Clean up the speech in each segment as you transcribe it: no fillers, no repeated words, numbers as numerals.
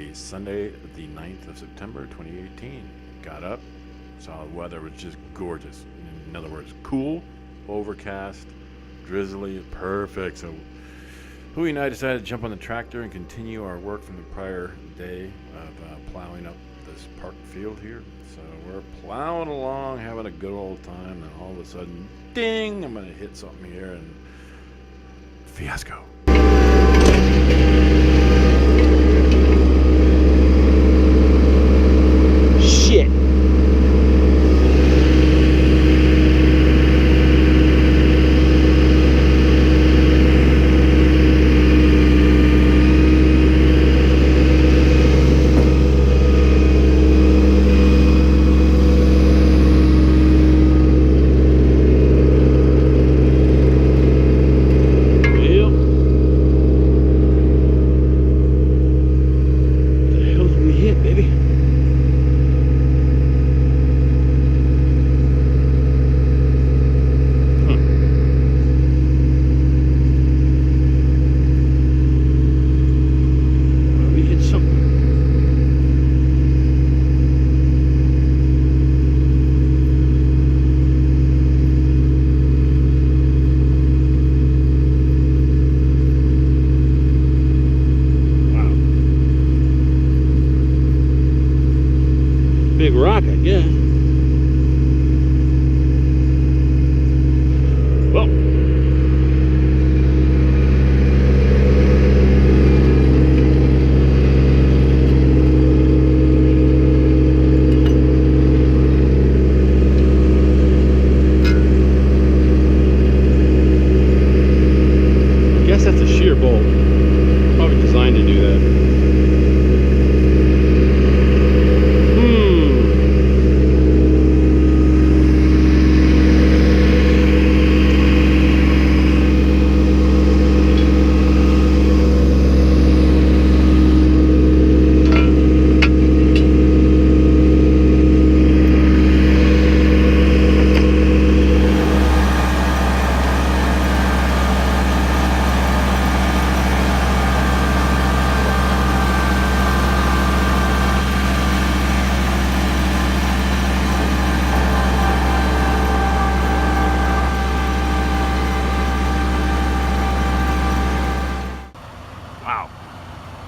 Friday, Sunday, the 9th of September, 2018. Got up, saw the weather was just gorgeous. In other words, cool, overcast, drizzly, perfect. So Hui and I decided to jump on the tractor and continue our work from the prior day of plowing up this park field here. So we're plowing along, having a good old time, and all of a sudden, ding, I'm going to hit something here, and fiasco. Shit. Big rock, I guess. Well, I guess that's a shear bolt. Probably designed to do that.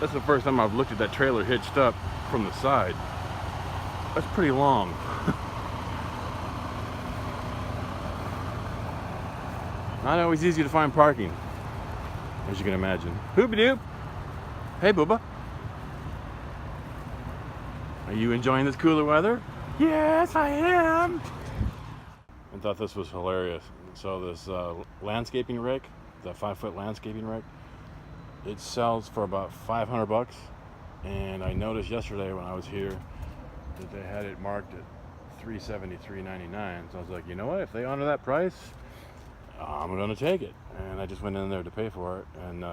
That's the first time I've looked at that trailer hitched up from the side. That's pretty long. Not always easy to find parking, as you can imagine. Hoopy-doop! Hey, Booba. Are you enjoying this cooler weather? Yes, I am! I thought this was hilarious. So this landscaping rake, the 5-foot landscaping rake, it sells for about 500 bucks, and I noticed yesterday when I was here that they had it marked at $373.99. So I was like, you know what, if they honor that price, I'm gonna take it. And I just went in there to pay for it and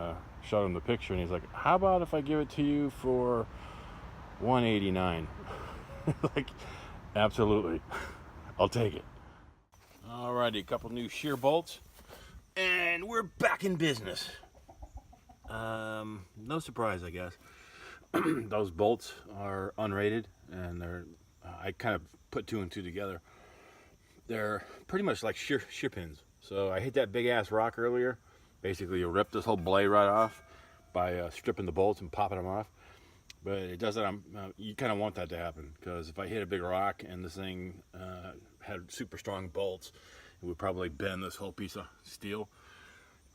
showed him the picture, and he's like, how about if I give it to you for $189? Like, absolutely, I'll take it. Alrighty, a couple new shear bolts, and we're back in business. No surprise, I guess. Those bolts are unrated, and they're I kind of put two and two together. They're pretty much like shear pins. So I hit that big ass rock earlier. Basically, you rip this whole blade right off by stripping the bolts and popping them off. But it doesn't. You kind of want that to happen, because if I hit a big rock and this thing had super strong bolts, it would probably bend this whole piece of steel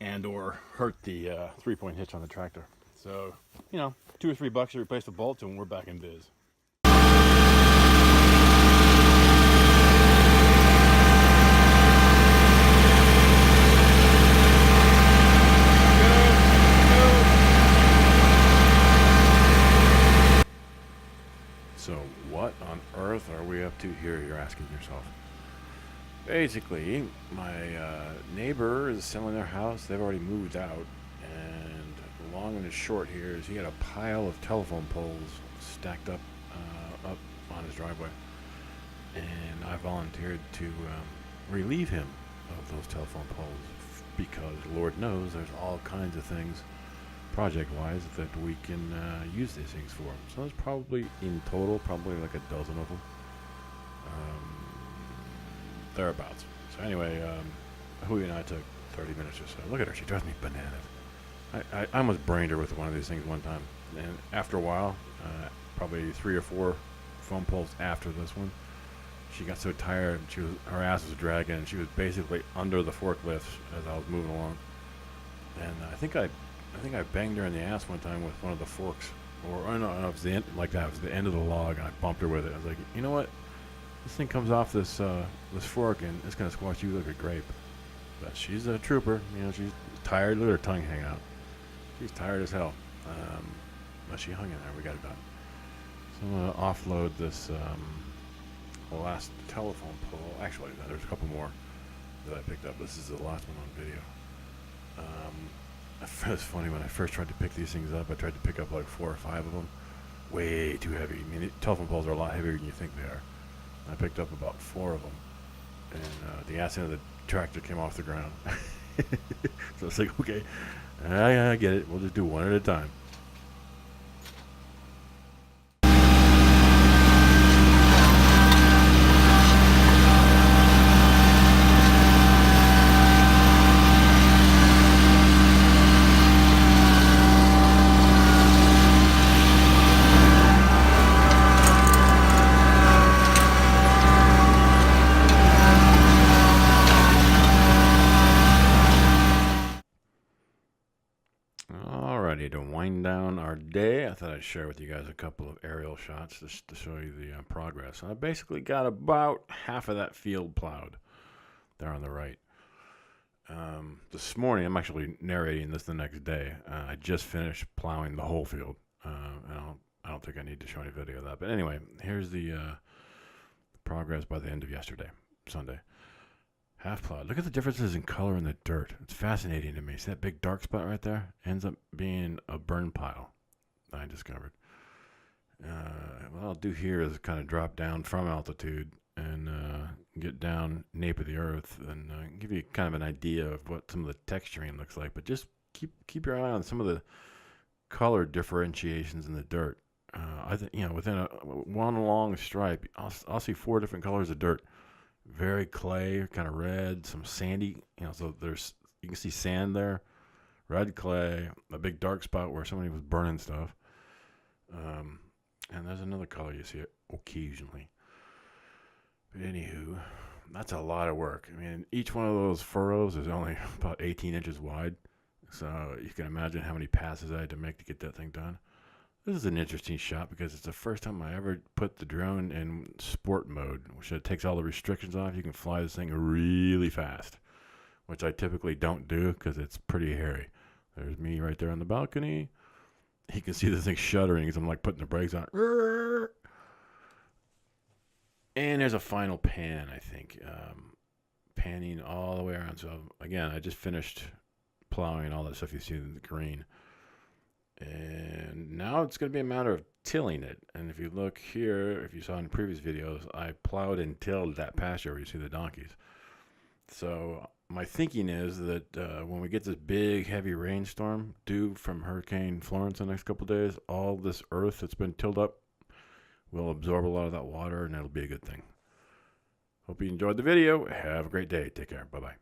and or hurt the 3-point hitch on the tractor. So, you know, $2 or $3 to replace the bolts, and we're back in biz. So what on earth are we up to here, you're asking yourself? Basically, my neighbor is selling their house. They've already moved out, and the long and the short here is he had a pile of telephone poles stacked up on his driveway, and I volunteered to relieve him of those telephone poles, because Lord knows there's all kinds of things project-wise that we can use these things for. So there's probably in total probably like a dozen of them, thereabouts. So anyway, Hui and I took 30 minutes or so. Look at her, she drives me bananas. I almost brained her with one of these things one time, and after a while, probably 3 or 4 phone poles after this one, she got so tired, her ass was dragging, and she was basically under the forklift as I was moving along. And I think I banged her in the ass one time with one of the forks, or I don't know, it was the end, like that. It was the end of the log, and I bumped her with it. I was like, you know what? This thing comes off this this fork, and it's gonna squash you like a grape. But she's a trooper. You know, she's tired. Look at her tongue hang out. She's tired as hell. But she hung in there. We got it done. So I'm gonna offload this last telephone pole. Actually, there's a couple more that I picked up. This is the last one on video. It's funny, when I first tried to pick these things up, I tried to pick up like 4 or 5 of them. Way too heavy. I mean, telephone poles are a lot heavier than you think they are. I picked up about 4 of them, and the ass end of the tractor came off the ground. So it's like, okay, I get it. We'll just do one at a time. Alrighty, to wind down our day, I thought I'd share with you guys a couple of aerial shots just to show you the progress. I basically got about half of that field plowed there on the right. This morning, I'm actually narrating this the next day. I just finished plowing the whole field. I don't think I need to show any video of that. But anyway, here's the progress by the end of yesterday, Sunday. Half plowed. Look at the differences in color in the dirt. It's fascinating to me. See that big dark spot right there? Ends up being a burn pile, I discovered. What I'll do here is kind of drop down from altitude and get down nape of the earth and give you kind of an idea of what some of the texturing looks like. But just keep your eye on some of the color differentiations in the dirt. I think, you know, within one long stripe, I'll see 4 different colors of dirt. Very clay, kind of red, some sandy, you know, so you can see sand there, red clay, a big dark spot where somebody was burning stuff. And there's another color you see it occasionally. But anywho, that's a lot of work. I mean, each one of those furrows is only about 18 inches wide. So you can imagine how many passes I had to make to get that thing done. This is an interesting shot because it's the first time I ever put the drone in sport mode, which it takes all the restrictions off. You can fly this thing really fast, which I typically don't do because it's pretty hairy. There's me right there on the balcony. You can see the thing shuddering as I'm like putting the brakes on. And there's a final pan, I think, panning all the way around. So again, I just finished plowing all that stuff you see in the green. And now it's going to be a matter of tilling it. And if you look here, if you saw in previous videos, I plowed and tilled that pasture where you see the donkeys. So my thinking is that when we get this big, heavy rainstorm due from Hurricane Florence in the next couple of days, all this earth that's been tilled up will absorb a lot of that water, and that'll be a good thing. Hope you enjoyed the video. Have a great day. Take care. Bye-bye.